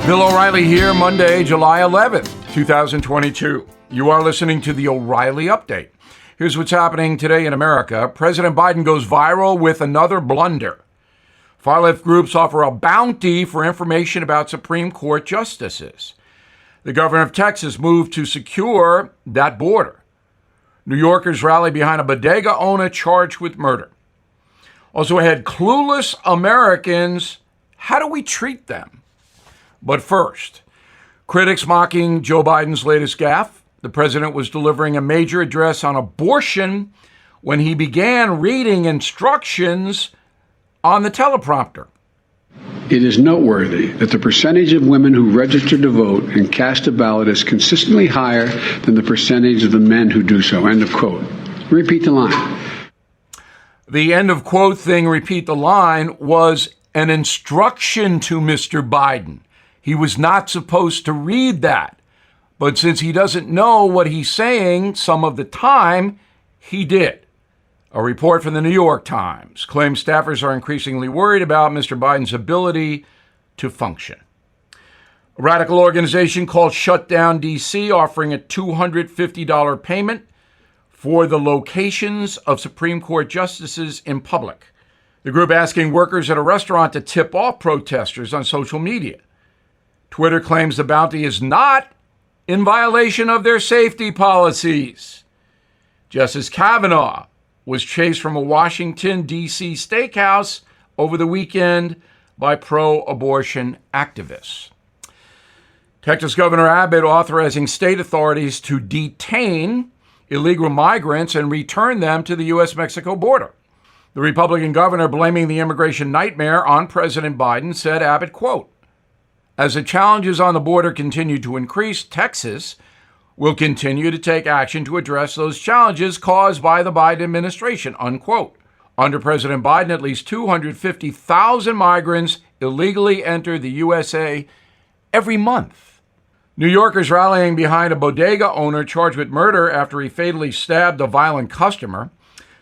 Bill O'Reilly here, Monday, July 11th, 2022. You are listening to the O'Reilly Update. Here's what's happening today in America. President Biden goes viral with another blunder. Far-left groups offer a bounty for information about Supreme Court justices. The governor of Texas moved to secure that border. New Yorkers rally behind a Bodega owner charged with murder. Also ahead, clueless Americans. How do we treat them? But first, critics mocking Joe Biden's latest gaffe. The president was delivering a major address on abortion when he began reading instructions on the teleprompter. It is noteworthy that the percentage of women who register to vote and cast a ballot is consistently higher than the percentage of the men who do so. End of quote. Repeat the line. The end of quote thing, repeat the line, was an instruction to Mr. Biden. He was not supposed to read that. But since he doesn't know what he's saying some of the time, he did. A report from the New York Times claims staffers are increasingly worried about Mr. Biden's ability to function. A radical organization called Shutdown DC offering a $250 payment for the locations of Supreme Court justices in public. The group asking workers at a restaurant to tip off protesters on social media. Twitter claims the bounty is not in violation of their safety policies. Justice Kavanaugh was chased from a Washington, D.C. steakhouse over the weekend by pro-abortion activists. Texas Governor Abbott authorizing state authorities to detain illegal migrants and return them to the U.S.-Mexico border. The Republican governor blaming the immigration nightmare on President Biden said, Abbott, quote, "As the challenges on the border continue to increase, Texas will continue to take action to address those challenges caused by the Biden administration," unquote. Under President Biden, at least 250,000 migrants illegally enter the USA every month. New Yorkers rallying behind a bodega owner charged with murder after he fatally stabbed a violent customer.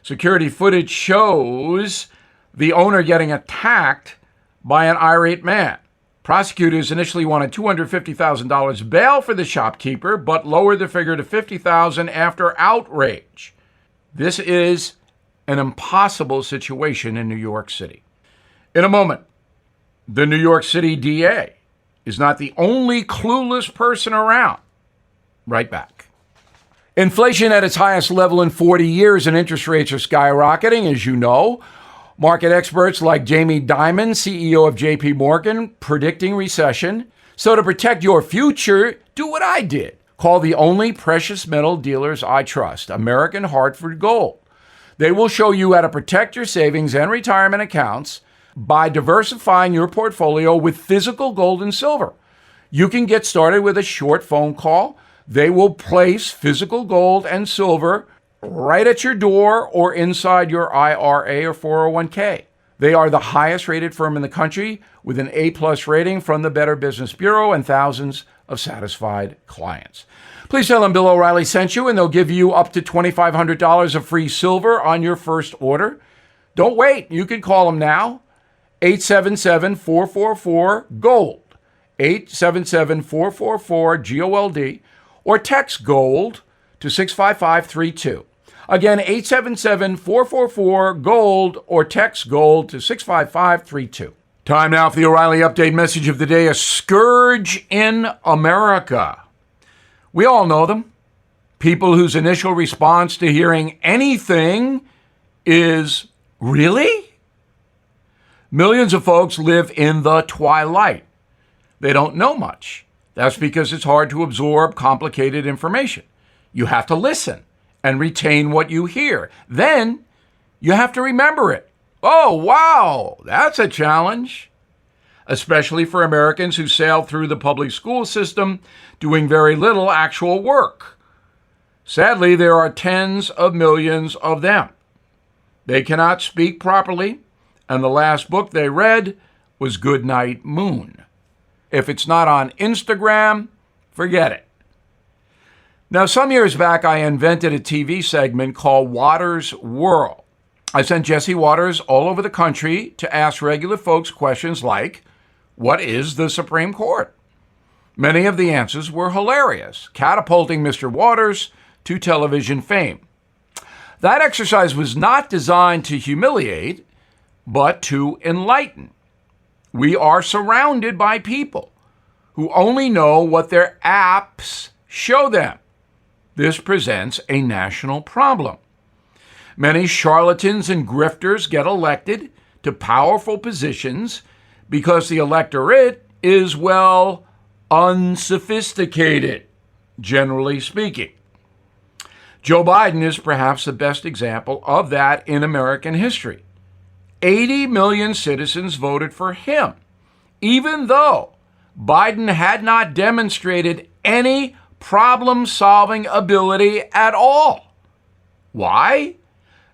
Security footage shows the owner getting attacked by an irate man. Prosecutors initially wanted $250,000 bail for the shopkeeper, but lowered the figure to $50,000 after outrage. This is an impossible situation in New York City. In a moment, the New York City DA is not the only clueless person around. Right back. Inflation at its highest level in 40 years and interest rates are skyrocketing, as you know. Market experts like Jamie Dimon, CEO of JP Morgan, predicting recession. So to protect your future, do what I did. Call the only precious metal dealers I trust, American Hartford Gold. They will show you how to protect your savings and retirement accounts by diversifying your portfolio with physical gold and silver. You can get started with a short phone call. They will place physical gold and silver right at your door or inside your IRA or 401k. They are the highest rated firm in the country with an A+ rating from the Better Business Bureau and thousands of satisfied clients. Please tell them Bill O'Reilly sent you and they'll give you up to $2,500 of free silver on your first order. Don't wait. You can call them now. 877-444-GOLD. 877-444-GOLD or text GOLD to 65532. Again, 877-444-GOLD or text GOLD to 65532. Time now for the O'Reilly Update message of the day, a scourge in America. We all know them. People whose initial response to hearing anything is, really? Millions of folks live in the twilight. They don't know much. That's because it's hard to absorb complicated information. You have to listen and retain what you hear. Then you have to remember it. Oh, wow, that's a challenge. Especially for Americans who sailed through the public school system doing very little actual work. Sadly, there are tens of millions of them. They cannot speak properly, and the last book they read was Goodnight Moon. If it's not on Instagram, forget it. Now, some years back, I invented a TV segment called Waters' World. I sent Jesse Waters all over the country to ask regular folks questions like, what is the Supreme Court? Many of the answers were hilarious, catapulting Mr. Waters to television fame. That exercise was not designed to humiliate, but to enlighten. We are surrounded by people who only know what their apps show them. This presents a national problem. Many charlatans and grifters get elected to powerful positions because the electorate is, well, unsophisticated, generally speaking. Joe Biden is perhaps the best example of that in American history. 80 million citizens voted for him, even though Biden had not demonstrated any problem-solving ability at all. Why?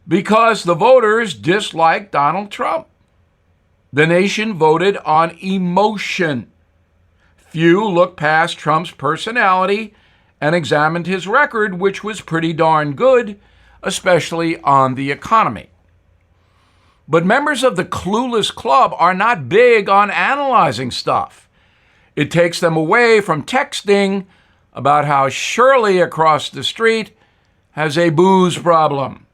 Because the voters disliked Donald Trump. The nation voted on emotion. Few looked past Trump's personality and examined his record, which was pretty darn good, especially on the economy. But members of the clueless club are not big on analyzing stuff. It takes them away from texting about how Shirley across the street has a booze problem.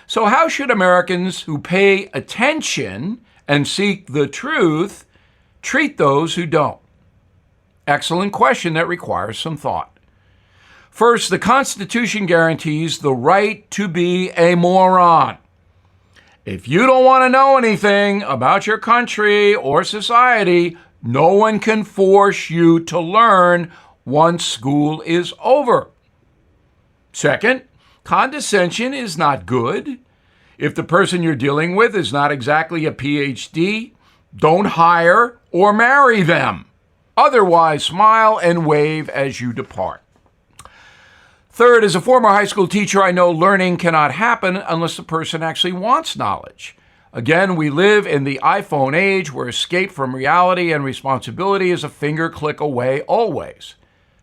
So how should Americans who pay attention and seek the truth treat those who don't? Excellent question that requires some thought. First, the Constitution guarantees the right to be a moron. If you don't want to know anything about your country or society, no one can force you to learn once school is over. Second, condescension is not good. If the person you're dealing with is not exactly a PhD, don't hire or marry them. Otherwise, smile and wave as you depart. Third, as a former high school teacher, I know learning cannot happen unless the person actually wants knowledge. Again, we live in the iPhone age where escape from reality and responsibility is a finger click away always.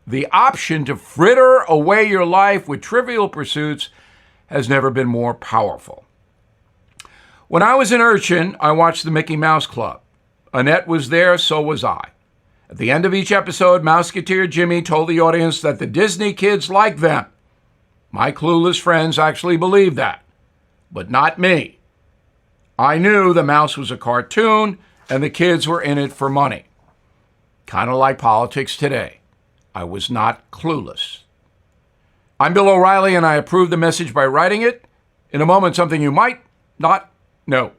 The option to fritter away your life with trivial pursuits has never been more powerful. When I was an urchin, I watched the Mickey Mouse Club. Annette was there, so was I. At the end of each episode, Mouseketeer Jimmy told the audience that the Disney kids liked them. My clueless friends actually believed that, but not me. I knew the mouse was a cartoon and the kids were in it for money. Kind of like politics today. I was not clueless. I'm Bill O'Reilly, and I approve the message by writing it. In a moment, something you might not know.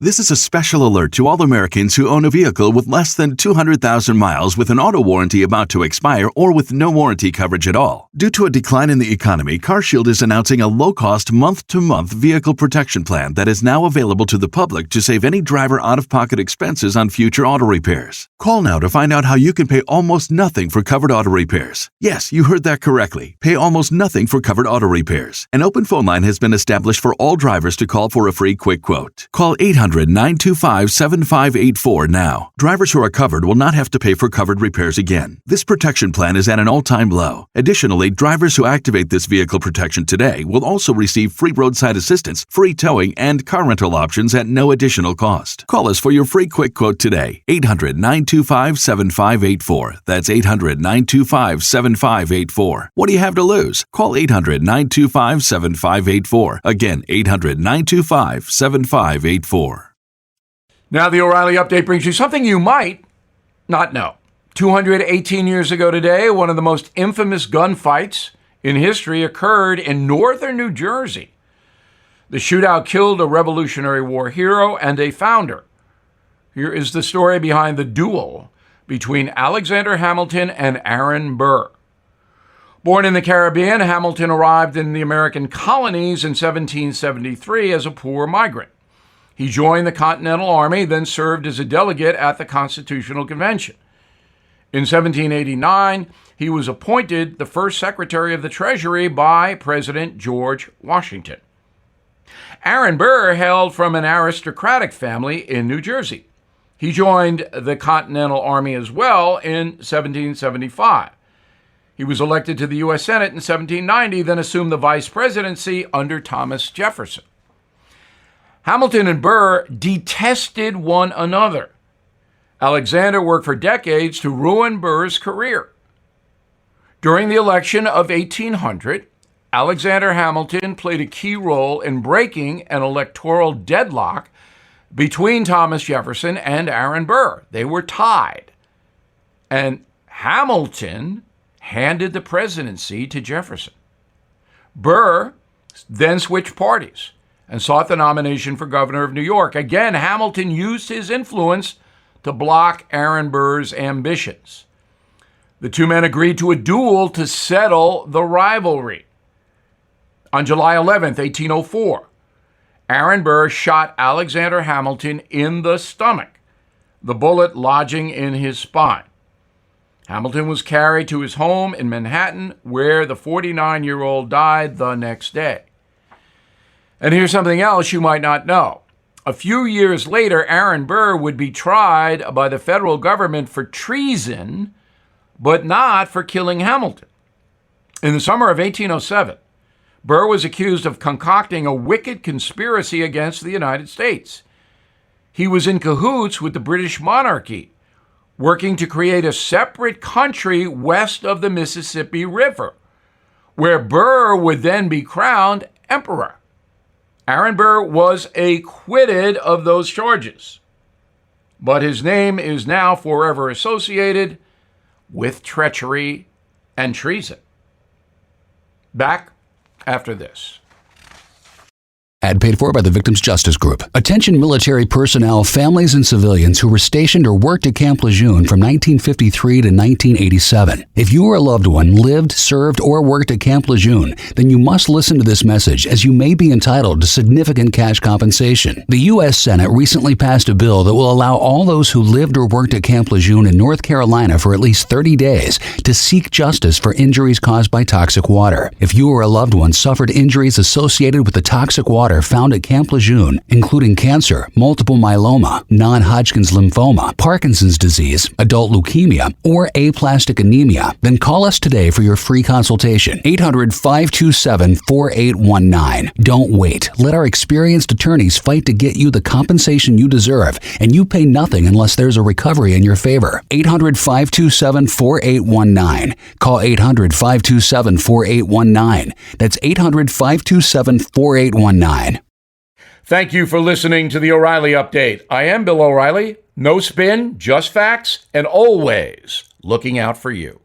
This is a special alert to all Americans who own a vehicle with less than 200,000 miles with an auto warranty about to expire or with no warranty coverage at all. Due to a decline in the economy, CarShield is announcing a low-cost month-to-month vehicle protection plan that is now available to the public to save any driver out-of-pocket expenses on future auto repairs. Call now to find out how you can pay almost nothing for covered auto repairs. Yes, you heard that correctly. Pay almost nothing for covered auto repairs. An open phone line has been established for all drivers to call for a free quick quote. Call 800-925-7584 now. Drivers who are covered will not have to pay for covered repairs again. This protection plan is at an all-time low. Additionally, drivers who activate this vehicle protection today will also receive free roadside assistance, free towing, and car rental options at no additional cost. Call us for your free quick quote today. 800-925-7584. That's 800-925-7584. What do you have to lose? Call 800-925-7584. Again, 800-925-7584. Now the O'Reilly Update brings you something you might not know. 218 years ago today, one of the most infamous gunfights in history occurred in northern New Jersey. The shootout killed a Revolutionary War hero and a founder. Here is the story behind the duel between Alexander Hamilton and Aaron Burr. Born in the Caribbean, Hamilton arrived in the American colonies in 1773 as a poor migrant. He joined the Continental Army, then served as a delegate at the Constitutional Convention. In 1789, he was appointed the first Secretary of the Treasury by President George Washington. Aaron Burr hailed from an aristocratic family in New Jersey. He joined the Continental Army as well in 1775. He was elected to the U.S. Senate in 1790, then assumed the vice presidency under Thomas Jefferson. Hamilton and Burr detested one another. Alexander worked for decades to ruin Burr's career. During the election of 1800, Alexander Hamilton played a key role in breaking an electoral deadlock between Thomas Jefferson and Aaron Burr. They were tied. And Hamilton handed the presidency to Jefferson. Burr then switched parties and sought the nomination for governor of New York. Again, Hamilton used his influence to block Aaron Burr's ambitions. The two men agreed to a duel to settle the rivalry. On July 11th, 1804, Aaron Burr shot Alexander Hamilton in the stomach, the bullet lodging in his spine. Hamilton was carried to his home in Manhattan, where the 49-year-old died the next day. And here's something else you might not know. A few years later, Aaron Burr would be tried by the federal government for treason, but not for killing Hamilton. In the summer of 1807, Burr was accused of concocting a wicked conspiracy against the United States. He was in cahoots with the British monarchy, working to create a separate country west of the Mississippi River, where Burr would then be crowned emperor. Aaron Burr was acquitted of those charges, but his name is now forever associated with treachery and treason. Back after this. Ad paid for by the Victims Justice Group. Attention military personnel, families, and civilians who were stationed or worked at Camp Lejeune from 1953 to 1987. If you or a loved one lived, served, or worked at Camp Lejeune, then you must listen to this message, as you may be entitled to significant cash compensation. The U.S. Senate recently passed a bill that will allow all those who lived or worked at Camp Lejeune in North Carolina for at least 30 days to seek justice for injuries caused by toxic water. If you or a loved one suffered injuries associated with the toxic water found at Camp Lejeune, including cancer, multiple myeloma, non-Hodgkin's lymphoma, Parkinson's disease, adult leukemia, or aplastic anemia, then call us today for your free consultation. 800-527-4819. Don't wait. Let our experienced attorneys fight to get you the compensation you deserve, and you pay nothing unless there's a recovery in your favor. 800-527-4819. Call 800-527-4819. That's 800-527-4819. Thank you for listening to the O'Reilly Update. I am Bill O'Reilly. No spin, just facts, and always looking out for you.